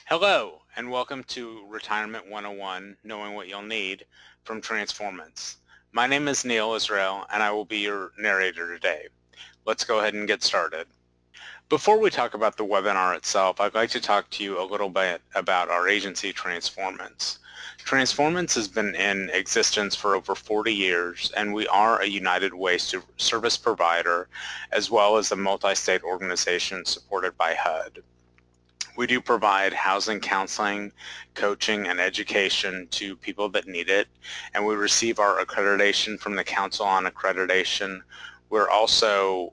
Hello, and welcome to Retirement 101, Knowing What You'll Need from Transformance. My name is Neil Israel, and I will be your narrator today. Let's go ahead and get started. Before we talk about the webinar itself, I'd like to talk to you a little bit about our agency, Transformance. Transformance has been in existence for over 40 years, and we are a United Way service provider, as well as a multi-state organization supported by HUD. We do provide housing counseling, coaching, and education to people that need it, and we receive our accreditation from the Council on Accreditation. We're also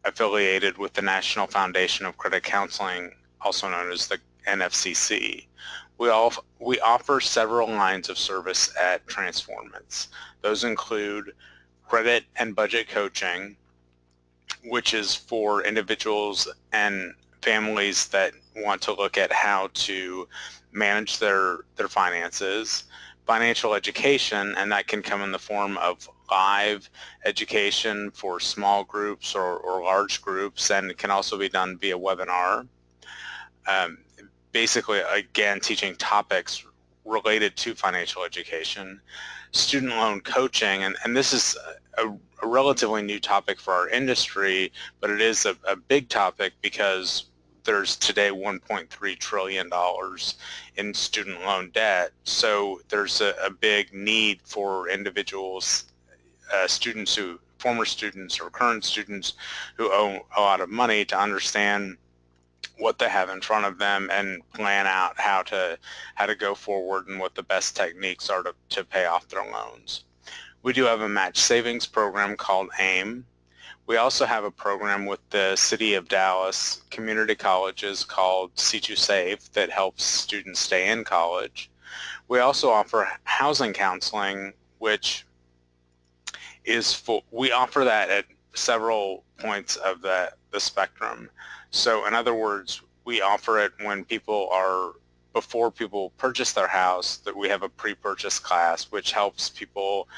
affiliated with the National Foundation of Credit Counseling, also known as the NFCC. We offer several lines of service at Transformance. Those include credit and budget coaching, which is for individuals and families that want to look at how to manage their finances, financial education, and that can come in the form of live education for small groups or large groups, and it can also be done via webinar. Basically, again, teaching topics related to financial education, student loan coaching, and this is a relatively new topic for our industry, but it is a big topic because there's today $1.3 trillion in student loan debt. So there's a big need for individuals, former students or current students who owe a lot of money to understand what they have in front of them and plan out how to go forward and what the best techniques are to pay off their loans. We do have a match savings program called AIM. We also have a program with the City of Dallas community colleges called C2 Save that helps students stay in college. We also offer housing counseling, which is we offer that at several points of the spectrum. So in other words, we offer it when before people purchase their house, that we have a pre-purchase class which helps people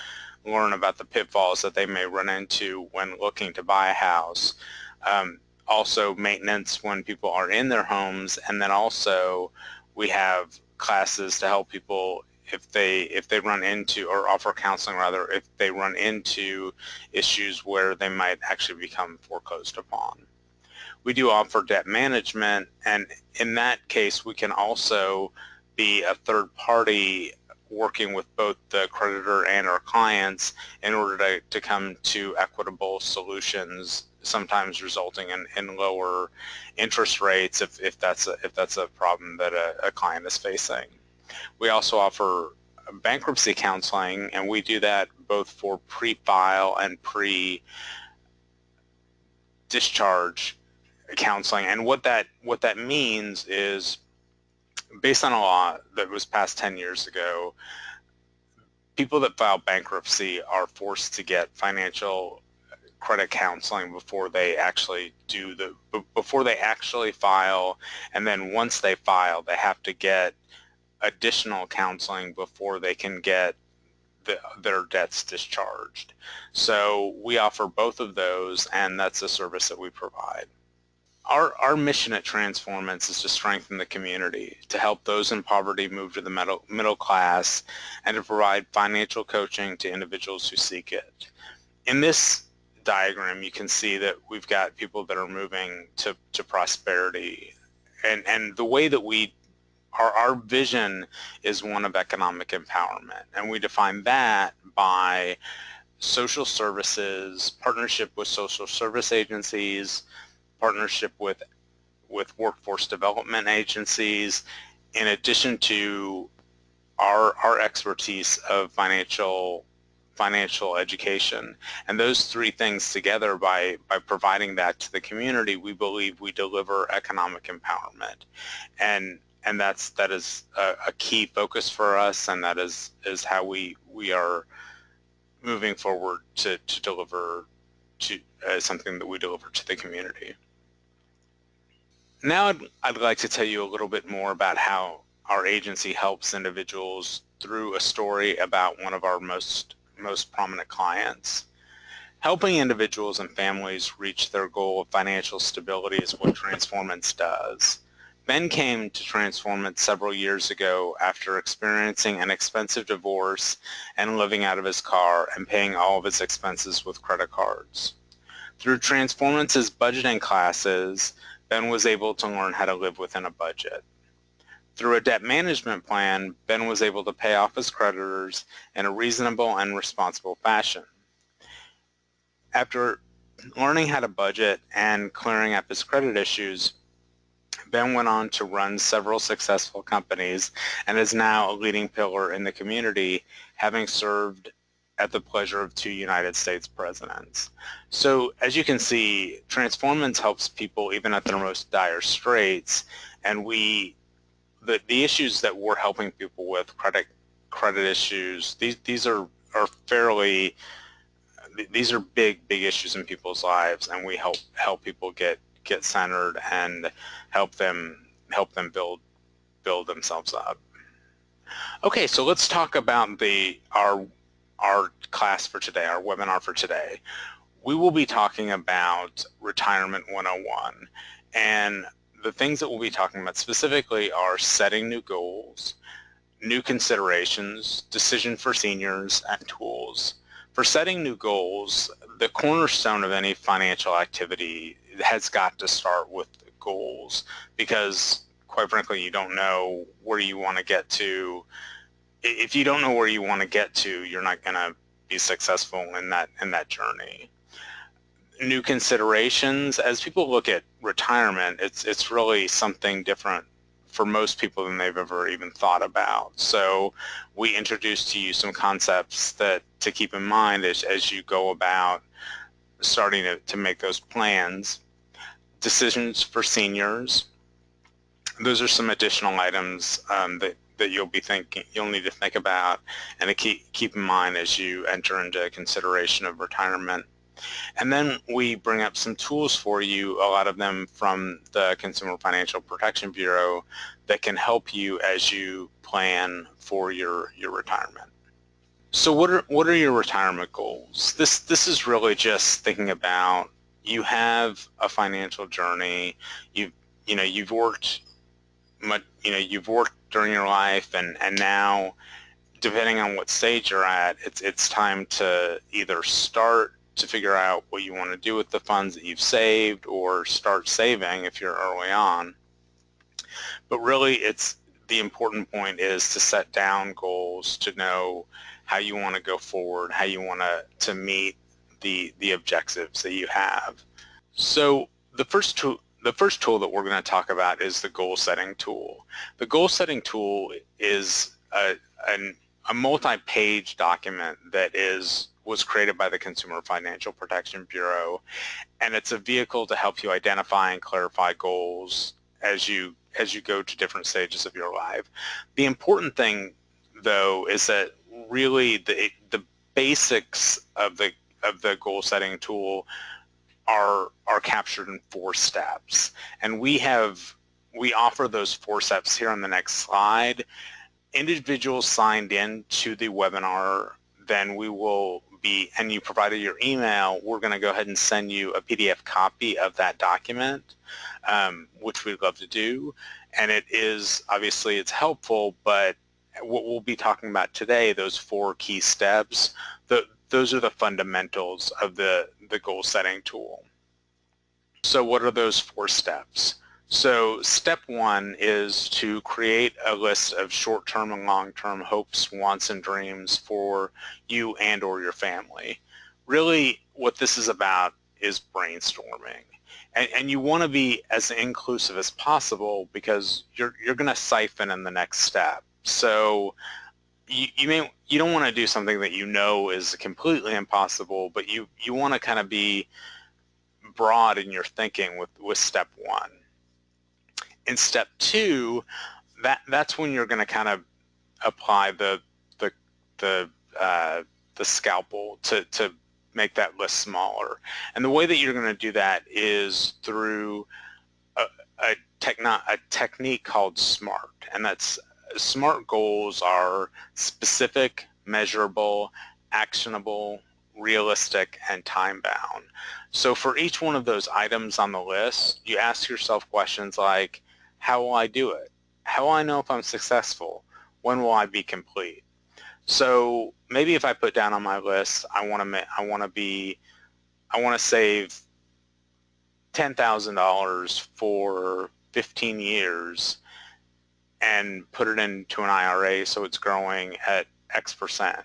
learn about the pitfalls that they may run into when looking to buy a house. Also maintenance when people are in their homes, and then also we have classes to help people if they run into, or offer counseling rather, if they run into issues where they might actually become foreclosed upon. We do offer debt management, and in that case we can also be a third party working with both the creditor and our clients in order to come to equitable solutions, sometimes resulting in lower interest rates if that's a problem that a client is facing. We also offer bankruptcy counseling, and we do that both for pre-file and pre-discharge counseling. And what that means is, based on a law that was passed 10 years ago, people that file bankruptcy are forced to get financial credit counseling before they actually file, and then once they file, they have to get additional counseling before they can get their debts discharged. So we offer both of those, and that's a service that we provide. Our mission at Transformance is to strengthen the community, to help those in poverty move to the middle class, and to provide financial coaching to individuals who seek it. In this diagram, you can see that we've got people that are moving to prosperity, and the way that our vision is one of economic empowerment, and we define that by social services, partnership with social service agencies, partnership with workforce development agencies, in addition to our expertise of financial education. And those three things together, by providing that to the community, we believe we deliver economic empowerment. And that is a key focus for us, and that is how we are moving forward to deliver to something that we deliver to the community. Now I'd like to tell you a little bit more about how our agency helps individuals through a story about one of our most prominent clients. Helping individuals and families reach their goal of financial stability is what Transformance does. Ben came to Transformance several years ago after experiencing an expensive divorce and living out of his car and paying all of his expenses with credit cards. Through Transformance's budgeting classes, Ben was able to learn how to live within a budget. Through a debt management plan, Ben was able to pay off his creditors in a reasonable and responsible fashion. After learning how to budget and clearing up his credit issues, Ben went on to run several successful companies and is now a leading pillar in the community, having served at the pleasure of 2 United States presidents. So as you can see, Transformance helps people even at their most dire straits, and the issues that we're helping people with, credit issues, these are fairly, these are big issues in people's lives, and we help people get centered and help them build themselves up. Okay, so let's talk about our class for today, our webinar for today. We will be talking about Retirement 101, and the things that we'll be talking about specifically are setting new goals, new considerations, decision for seniors, and tools. For setting new goals, the cornerstone of any financial activity has got to start with goals, because quite frankly, you don't know where you want to get to. If you don't know where you want to get to, you're not going to be successful in that journey. New considerations, as people look at retirement, it's really something different for most people than they've ever even thought about. So we introduced to you some concepts that to keep in mind as you go about starting to make those plans. Decisions for seniors. Those are some additional items that you'll need to think about and to keep in mind as you enter into consideration of retirement. And then we bring up some tools for you, a lot of them from the Consumer Financial Protection Bureau, that can help you as you plan for your retirement. So what are your retirement goals? This is really just thinking about, you have a financial journey, you've worked during your life, and now, depending on what stage you're at, it's time to either start to figure out what you want to do with the funds that you've saved, or start saving if you're early on. But really, the important point is to set down goals, to know how you want to go forward, how you want to meet the objectives that you have. So the first tool that we're going to talk about is the goal setting tool. The goal setting tool is a multi-page document that was created by the Consumer Financial Protection Bureau, and it's a vehicle to help you identify and clarify goals as you go to different stages of your life. The important thing, though, is that really the basics of the goal setting tool are captured in 4 steps, and we offer those 4 steps here on the next slide. Individuals signed in to the webinar, then and you provided your email, we're going to go ahead and send you a PDF copy of that document, which we'd love to do. And obviously it's helpful, but what we'll be talking about today, those 4 key steps, those are the fundamentals of the goal setting tool. So what are those 4 steps? So step 1 is to create a list of short-term and long-term hopes, wants, and dreams for you and or your family. Really, what this is about is brainstorming. And you want to be as inclusive as possible, because you're going to siphon in the next step. So you don't want to do something that you know is completely impossible, but you want to kind of be broad in your thinking with step 1. In step 2, that's when you're going to kind of apply the scalpel to make that list smaller. And the way that you're going to do that is through a technique called SMART. And SMART goals are specific, measurable, actionable, realistic, and time-bound. So for each one of those items on the list, you ask yourself questions like, How will I do it? How will I know if I'm successful? When will I be complete? So maybe if I put down on my list, I want to save $10,000 for 15 years and put it into an IRA so it's growing at X%.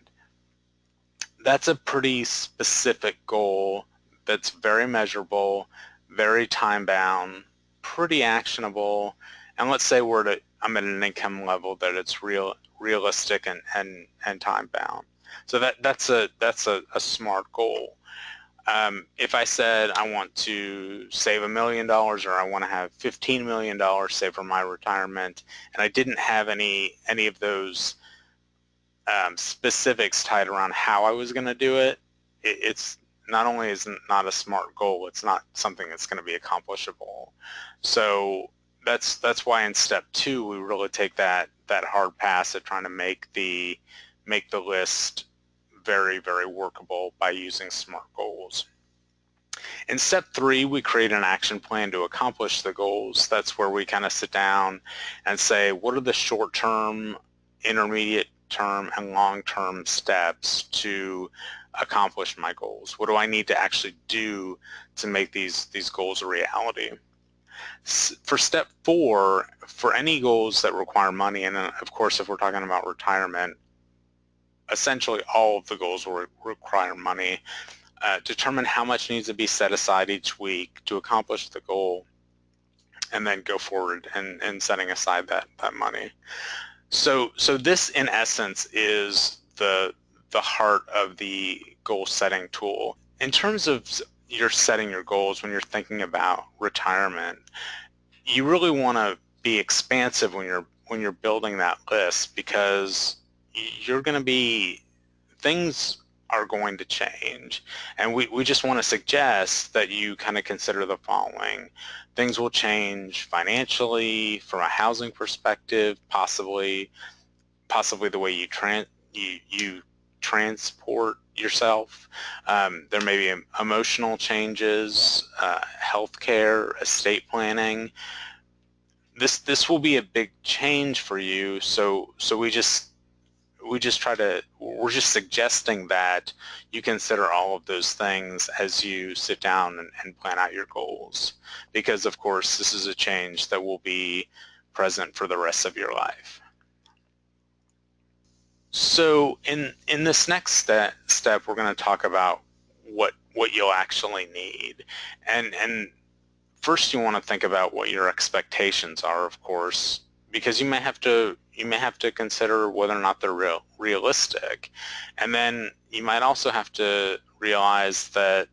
That's a pretty specific goal that's very measurable, very time bound, pretty actionable, and let's say I'm at an income level that it's realistic and time bound. So that's a smart goal. If I said I want to save $1 million or I want to have $15 million saved for my retirement, and I didn't have any of those specifics tied around how I was going to do it, it's not only is it not a smart goal, it's not something that's going to be accomplishable. So that's why in step 2 we really take that hard pass at trying to make the list very, very workable by using SMART goals. In step 3, we create an action plan to accomplish the goals. That's where we kind of sit down and say, what are the short-term, intermediate term, and long-term steps to accomplish my goals? What do I need to actually do to make these goals a reality? For step 4, for any goals that require money, and of course if we're talking about retirement, essentially all of the goals will require money. Determine how much needs to be set aside each week to accomplish the goal, and then go forward and setting aside that money. So this in essence is the heart of the goal setting tool. In terms of you're setting your goals when you're thinking about retirement, you really want to be expansive when you're building that list, because you're going to be things are going to change, and we just want to suggest that you kind of consider the following. Things will change financially, from a housing perspective, possibly the way you transport yourself. There may be emotional changes, healthcare, estate planning. This will be a big change for you, so we're just suggesting that you consider all of those things as you sit down and plan out your goals, because of course this is a change that will be present for the rest of your life. So in this next step, we're going to talk about what you'll actually need, and first you want to think about what your expectations are, of course, because you may have to consider whether or not they're realistic, and then you might also have to realize that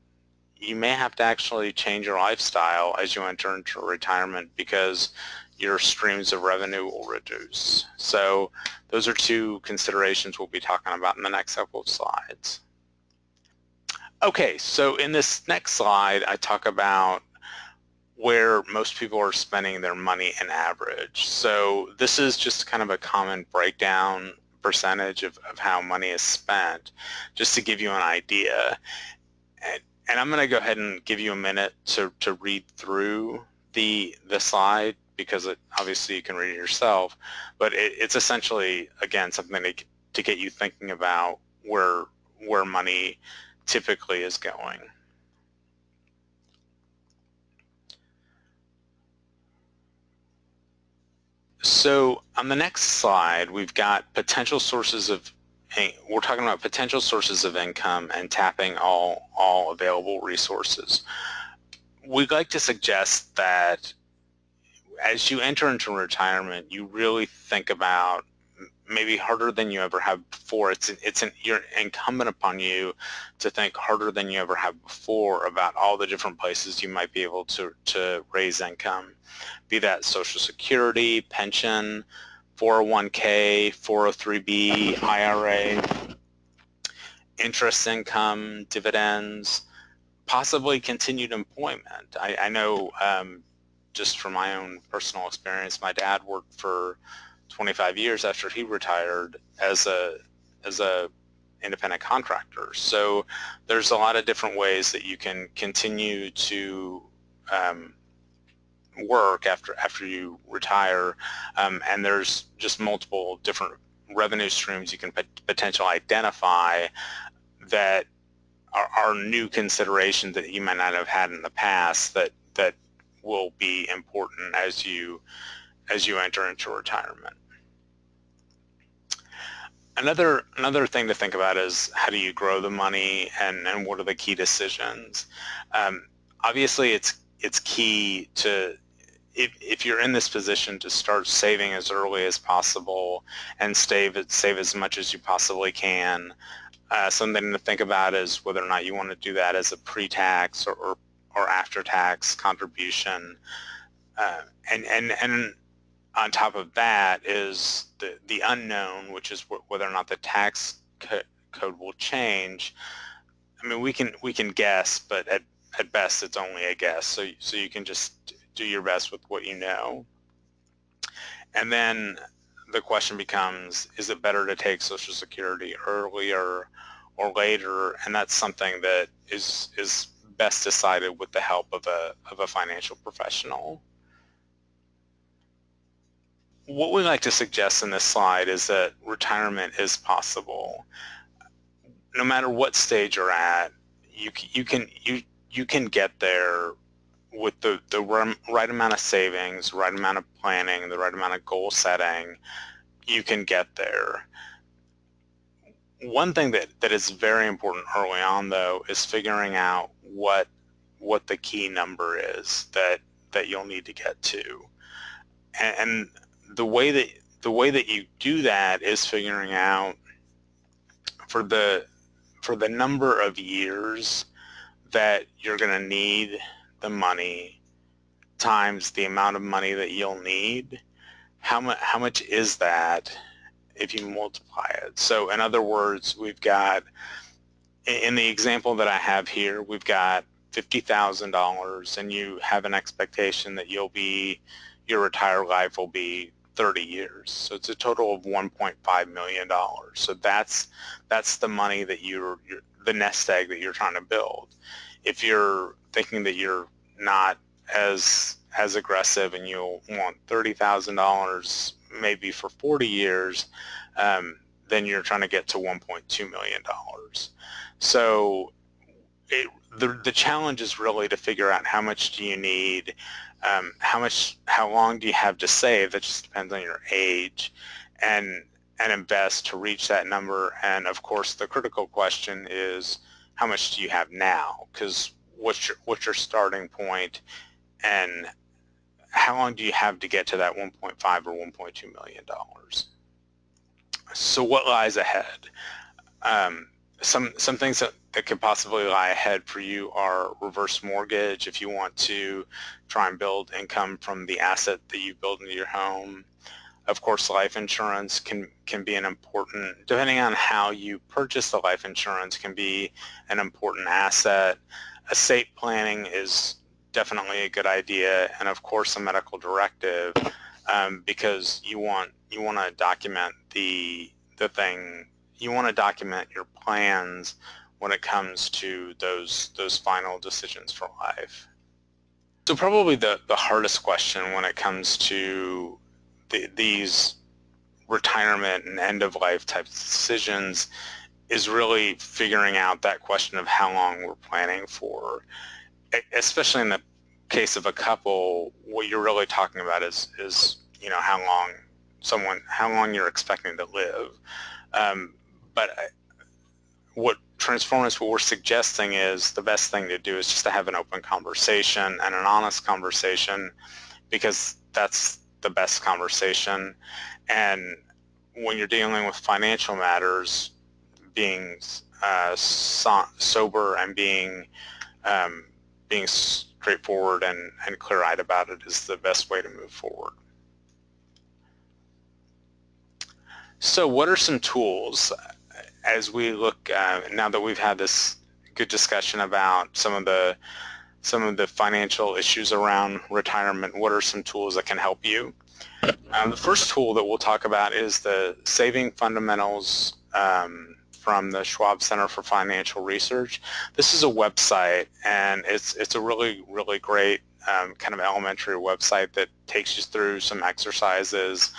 you may have to actually change your lifestyle as you enter into retirement, because your streams of revenue will reduce. So those are 2 considerations we'll be talking about in the next couple of slides. Okay, so in this next slide, I talk about where most people are spending their money in average. So this is just kind of a common breakdown percentage of how money is spent, just to give you an idea. And I'm going to go ahead and give you a minute to read through the slide, because obviously you can read it yourself, but it's essentially, again, something to get you thinking about where money typically is going. So on the next slide, we've got we're talking about potential sources of income and tapping all available resources. We'd like to suggest that as you enter into retirement, you really think about, maybe harder than you ever have before. You're incumbent upon you to think harder than you ever have before about all the different places you might be able to raise income, be that Social Security, pension, 401k, 403b, IRA, interest income, dividends, possibly continued employment. I know, just from my own personal experience, my dad worked for 25 years after he retired as a independent contractor. So there's a lot of different ways that you can continue to work after you retire, and there's just multiple different revenue streams you can potentially identify that are new considerations that you might not have had in the past that will be important as you enter into retirement. Another thing to think about is how do you grow the money, and what are the key decisions. Obviously, it's key to, if you're in this position, to start saving as early as possible and save as much as you possibly can. Something to think about is whether or not you want to do that as a pre-tax or after-tax contribution. And on top of that is the unknown, which is whether or not the tax code will change. I mean, we can guess, but at best it's only a guess. So you can just do your best with what you know. And then the question becomes, is it better to take Social Security earlier or later? And that's something that is best decided with the help of a financial professional. What we like to suggest in this slide is that retirement is possible. No matter what stage you're at, you can get there with the right amount of savings, right amount of planning, the right amount of goal setting. You can get there. One thing that is very important early on, though, is figuring out what the key number is that you'll need to get to, and the way that you do that is figuring out for the number of years that you're going to need the money times the amount of money that you'll need. How much is that if you multiply it? So in other words, we've got, in the example that I have here, we've got $50,000, and you have an expectation that your retired life will be 30 years. So it's a total of $1.5 million. So that's the money that the nest egg that you're trying to build. If you're thinking that you're not as aggressive and you'll want $30,000 maybe for 40 years, then you're trying to get to $1.2 million. So the challenge is really to figure out how much do you need, how long do you have to save. That just depends on your age, and invest to reach that number. And of course, the critical question is, how much do you have now? Because what's your starting point, and how long do you have to get to that 1.5 or $1.2 million? So what lies ahead? Some things that could possibly lie ahead for you are reverse mortgage, if you want to try and build income from the asset that you build into your home. Of course, life insurance can be an important, depending on how you purchase the life insurance, can be an important asset. Estate planning is definitely a good idea, and of course a medical directive, because you want to document you want to document your plans when it comes to those final decisions for life. So probably the hardest question when it comes to these retirement and end-of-life type decisions is really figuring out that question of how long we're planning for. Especially in the case of a couple, what you're really talking about is how long you're expecting to live. But what we're suggesting is the best thing to do is just to have an open conversation and an honest conversation, because that's the best conversation. And when you're dealing with financial matters, being sober and being straightforward and clear-eyed about it is the best way to move forward. So what are some tools as we look, now that we've had this good discussion about some of the financial issues around retirement, what are some tools that can help you? The first tool that we'll talk about is the Saving Fundamentals from the Schwab Center for Financial Research. This is a website, and it's a really, really great kind of elementary website that takes you through some exercises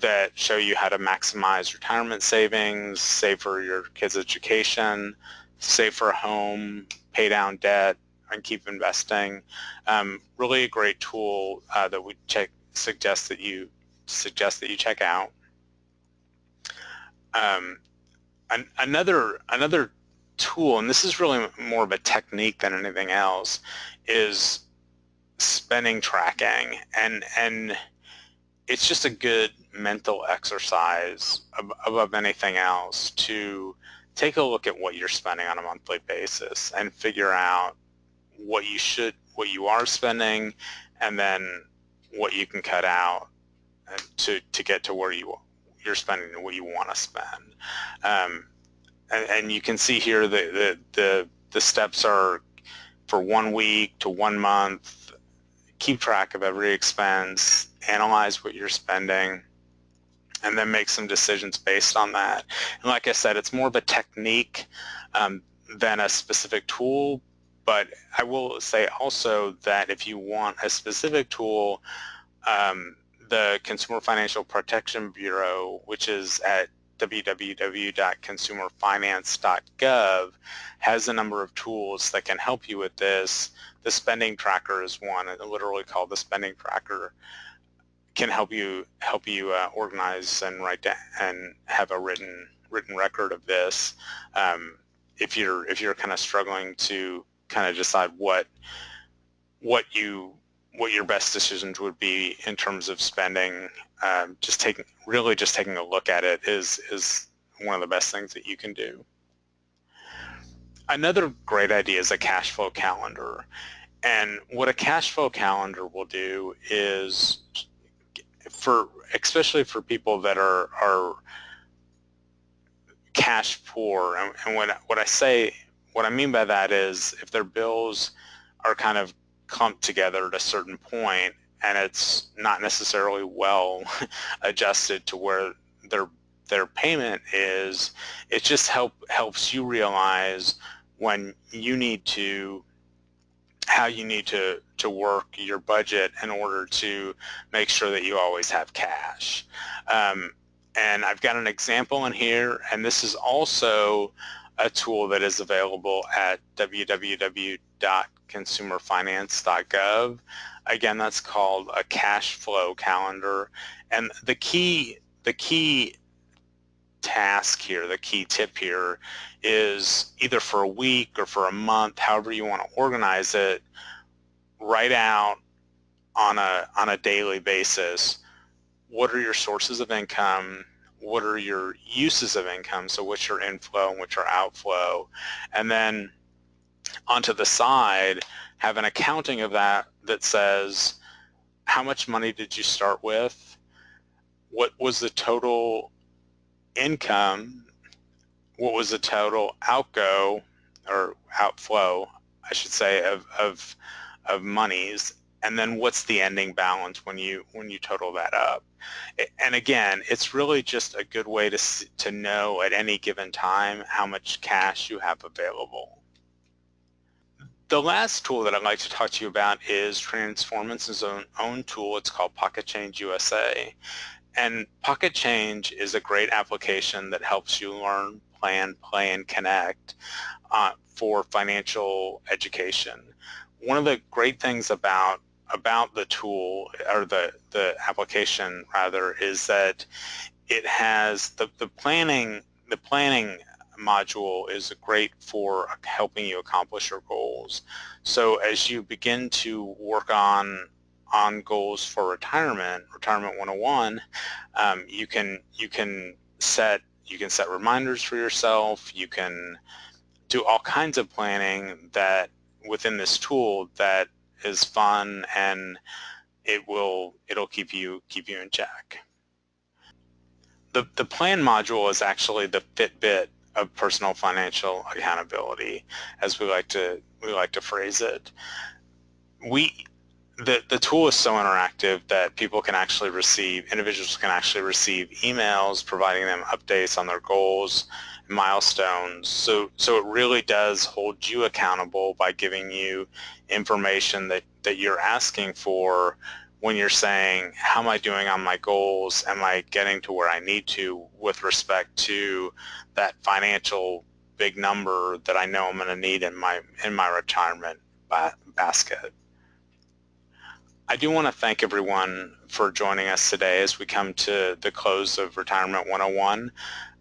that show you how to maximize retirement savings, save for your kids' education, save for a home, pay down debt, and keep investing. Really a great tool that we suggest that you check out. Another tool, and this is really more of a technique than anything else, is spending tracking, and it's just a good mental exercise above anything else to take a look at what you're spending on a monthly basis and figure out what you are spending, and then what you can cut out to get to where you're spending what you want to spend. And you can see here the steps are for 1 week to 1 month. Keep track of every expense, analyze what you're spending, and then make some decisions based on that. And like I said, it's more of a technique than a specific tool, but I will say also that if you want a specific tool, the Consumer Financial Protection Bureau, which is at www.consumerfinance.gov, has a number of tools that can help you with this. The spending tracker is one, and literally called the spending tracker, can help you organize and write down and have a written record of this. If you're kind of struggling to kind of decide what your best decisions would be in terms of spending, just taking a look at it is one of the best things that you can do. Another great idea is a cash flow calendar. And what a cash flow calendar will do is, especially for people that are cash poor, and what I mean by that is if their bills are kind of clumped together at a certain point and it's not necessarily well adjusted to where their payment is, it just helps you realize when you need to how you need to work your budget in order to make sure that you always have cash. And I've got an example in here, and this is also a tool that is available at www.consumerfinance.gov. Again, that's called a cash flow calendar. And the key task here, the key tip here, is either for a week or for a month, however you want to organize it, write out on a daily basis, what are your sources of income, what are your uses of income, so what's your inflow and what's your outflow, and then onto the side have an accounting of that says how much money did you start with, what was the total income, what was the total outflow, I should say, of monies, and then what's the ending balance when you total that up. And again, it's really just a good way to know at any given time how much cash you have available. The last tool that I'd like to talk to you about is Transformance's own tool. It's called Pocket Change USA. And Pocket Change is a great application that helps you learn, plan, play, and connect for financial education. One of the great things about the tool, or the application rather, is that it has the planning module is great for helping you accomplish your goals. So as you begin to work on goals for retirement 101, you can set reminders for yourself. You can do all kinds of planning that within this tool that is fun, and it'll keep you in check. The plan module is actually the Fitbit of personal financial accountability, as we like to phrase it. the tool is so interactive that individuals can actually receive emails providing them updates on their goals, milestones. So it really does hold you accountable by giving you information that you're asking for when you're saying, how am I doing on my goals? Am I getting to where I need to with respect to that financial big number that I know I'm going to need in my retirement basket? I do want to thank everyone for joining us today as we come to the close of Retirement 101.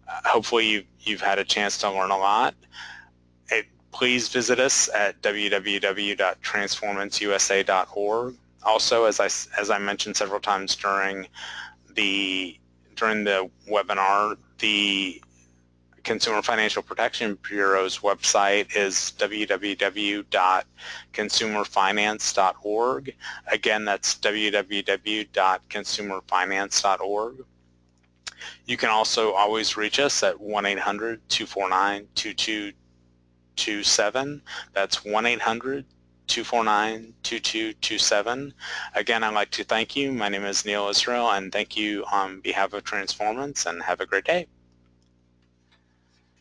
Hopefully you've had a chance to learn a lot. Please visit us at www.transformanceusa.org. Also, as I mentioned several times during the webinar, the Consumer Financial Protection Bureau's website is www.consumerfinance.org. Again, that's www.consumerfinance.org. You can also always reach us at 1-800-249-2227. That's 1-800-249-2227. Again, I'd like to thank you. My name is Neil Israel, and thank you on behalf of Transformance, and have a great day.